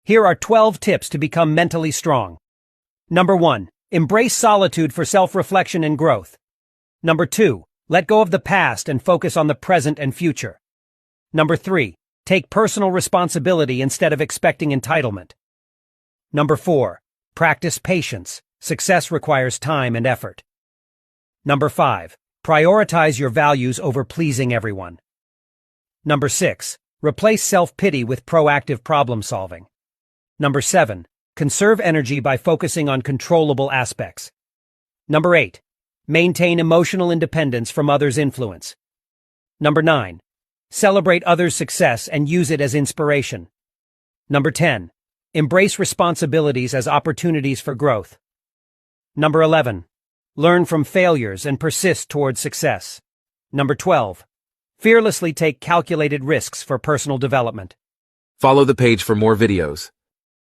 Here are 12 tips to become mentally strong. Number 1. Embrace solitude for self-reflection and growth. Number 2. Let go of the past and focus on the present and future. Number 3. Take personal responsibility instead of expecting entitlement. Number 4. Practice patience. Success requires time and effort. Number 5. Prioritize your values over pleasing everyone. Number 6. Replace self-pity with proactive problem-solving. Number 7. Conserve energy by focusing on controllable aspects. Number 8. Maintain emotional independence from others' influence. Number 9. Celebrate others' success and use it as inspiration. Number 10. Embrace responsibilities as opportunities for growth. Number 11. Learn from failures and persist towards success. Number 12. Fearlessly take calculated risks for personal development. Follow the page for more videos.